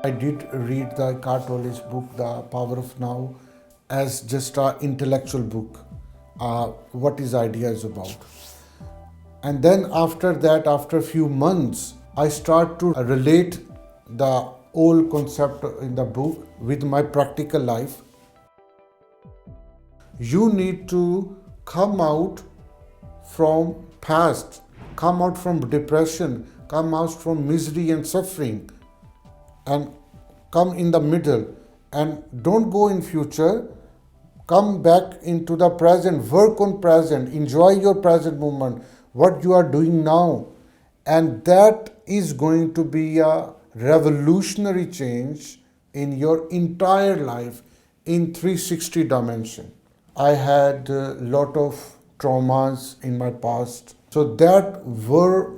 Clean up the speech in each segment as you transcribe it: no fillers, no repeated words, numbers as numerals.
I did read the Eckhart Tolle's book, The Power of Now, as just an intellectual book. What his idea is about. And then after that, after a few months, I start to relate the whole concept in the book with my practical life. You need to come out from past, come out from depression, come out from misery and suffering, and come in the middle, and don't go in future. Come back into the present, work on present, enjoy your present moment, what you are doing now. And that is going to be a revolutionary change in your entire life in 360 dimension. I had a lot of traumas in my past, so that were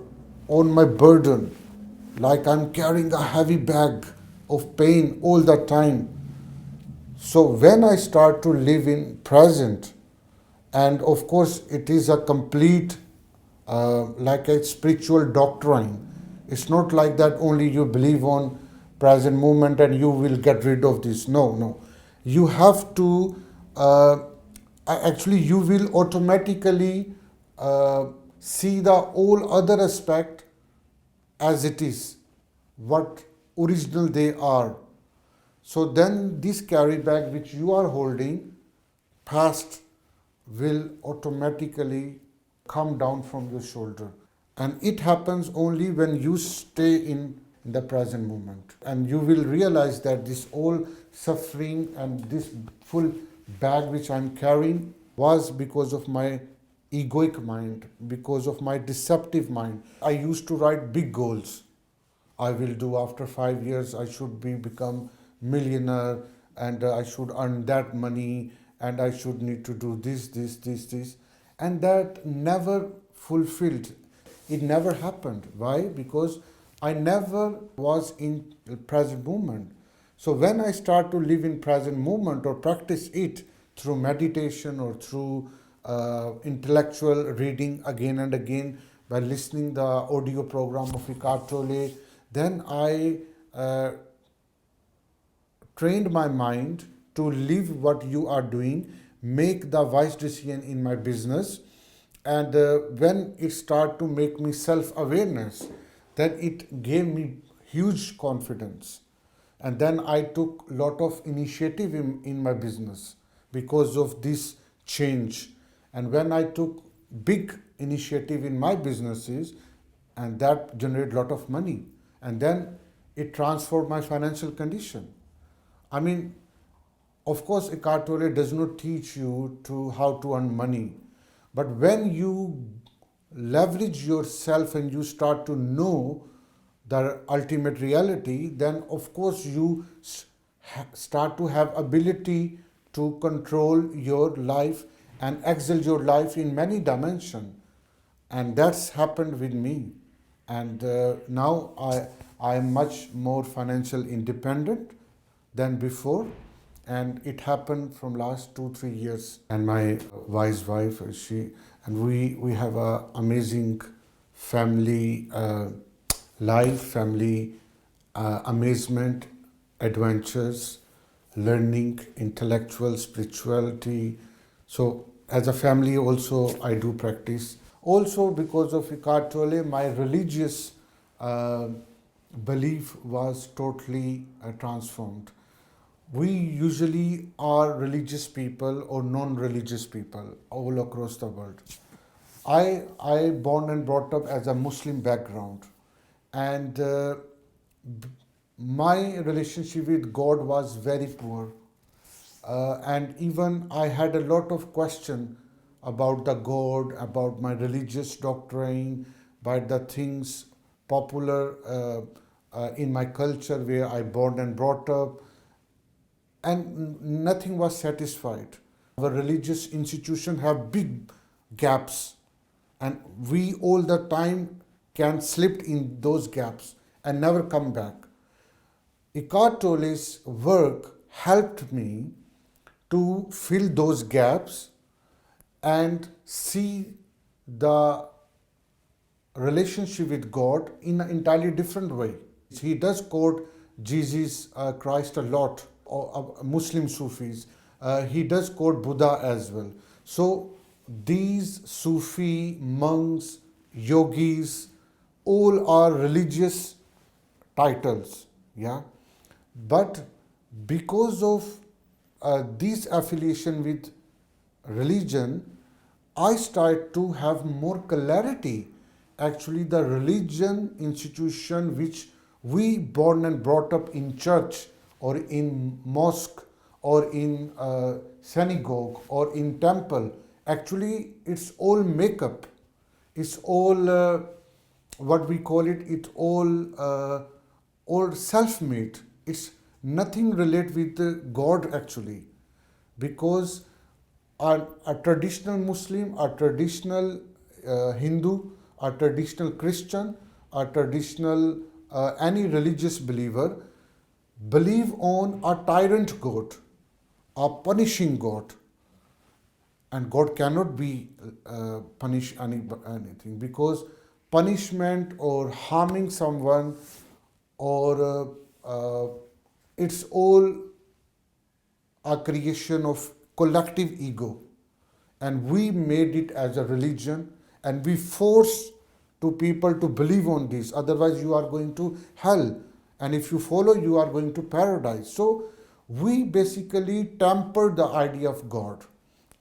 on my burden, like I'm carrying a heavy bag of pain all the time. So when I start to live in present, and of course it is a complete like a spiritual doctrine. It's not like that only you believe on present moment and you will get rid of this. No, no. You have to actually you will automatically see the whole other aspect as it is, what original they are. So then this carry bag which you are holding, past, will automatically come down from your shoulder. And it happens only when you stay in the present moment. And you will realize that this all suffering and this full bag which I'm carrying was because of my egoic mind, because of my deceptive mind. I used to write big goals. I will do after 5 years, I should become millionaire, and I should earn that money, and I should need to do this. And that never fulfilled. It never happened. Why? Because I never was in present moment. So when I start to live in present moment or practice it through meditation or through intellectual reading again and again, by listening the audio program of Eckhart Tolle, then I trained my mind to live what you are doing, make the wise decision in my business. And when it started to make me self-awareness, then it gave me huge confidence. And then I took a lot of initiative in my business because of this change. And when I took big initiative in my businesses, and that generated a lot of money, and then it transformed my financial condition. I mean, of course, Eckhart Tolle does not teach you to how to earn money, but when you leverage yourself and you start to know the ultimate reality, then of course you start to have ability to control your life and excel your life in many dimensions. And that's happened with me. And now I am much more financial independent than before, and it happened from last 2 3 years. And my wise wife, she and we have a amazing family life, family amazement, adventures, learning, intellectual, spirituality. So as a family also I do practice. Also because of Eckhart Tolle, my religious belief was totally transformed. We usually are religious people or non-religious people all across the world. I born and brought up as a Muslim background, and my relationship with God was very poor. And even I had a lot of question about the God, about my religious doctrine, about the things popular in my culture where I born and brought up, and nothing was satisfied. Our religious institution have big gaps, and we all the time can slip in those gaps and never come back. Eckhart Tolle's work helped me to fill those gaps and see the relationship with God in an entirely different way. He does quote Jesus Christ a lot, or Muslim Sufis. He does quote Buddha as well. So these Sufi monks, yogis, all are religious titles, yeah. But because of this affiliation with religion, I start to have more clarity. Actually, the religion institution which we born and brought up in church or in mosque or in synagogue or in temple, actually it's all makeup. It's all what we call it. It's all self-made. It's nothing related with God actually, because a traditional Muslim, a traditional Hindu, a traditional Christian, a traditional any religious believer believe on a tyrant God, a punishing God, and God cannot be punish anything, because punishment or harming someone or it's all a creation of collective ego, and we made it as a religion, and we force to people to believe on this, otherwise you are going to hell, and if you follow you are going to paradise. So we basically tempered the idea of God.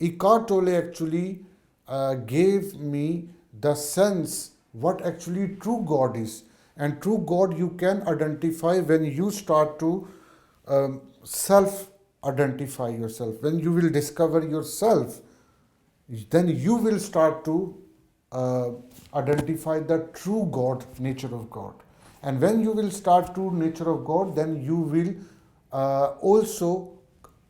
Eckhart Tolle actually gave me the sense what actually true God is. And true God you can identify when you start to self identify yourself. When you will discover yourself, then you will start to identify the true God, nature of God. And when you will start to nature of God, then you will also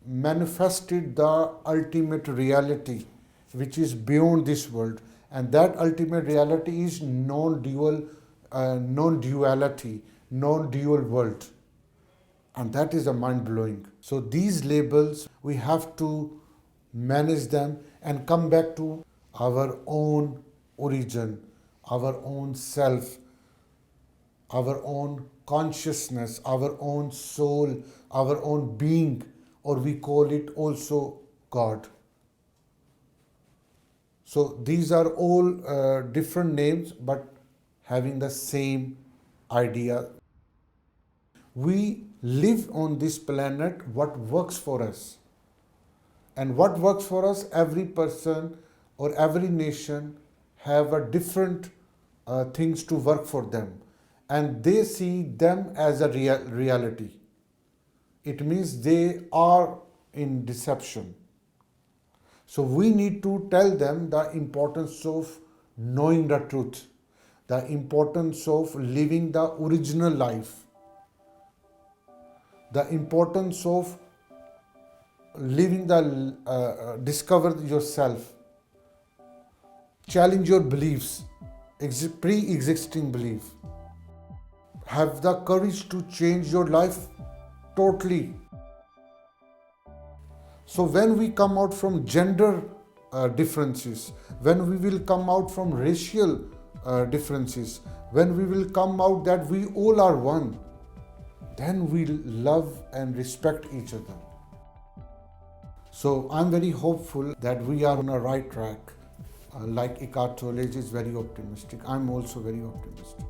manifested the ultimate reality which is beyond this world, and that ultimate reality is non-dual, non-duality, non-dual world, and that is a mind-blowing. So these labels we have to manage them and come back to our own origin, our own self, our own consciousness, our own soul, our own being, or we call it also God. So these are all different names but having the same idea. We live on this planet what works for us. And what works for us, every person or every nation have a different things to work for them. And they see them as a reality. It means they are in deception. So we need to tell them the importance of knowing the truth, the importance of living the original life, the importance of living the discover yourself, challenge your beliefs, pre-existing belief, have the courage to change your life totally. So when we come out from gender differences, when we will come out from racial differences, when we will come out that we all are one, then we'll love and respect each other. So I'm very hopeful that we are on a right track. Like Eckhart Tolle is very optimistic. I'm also very optimistic.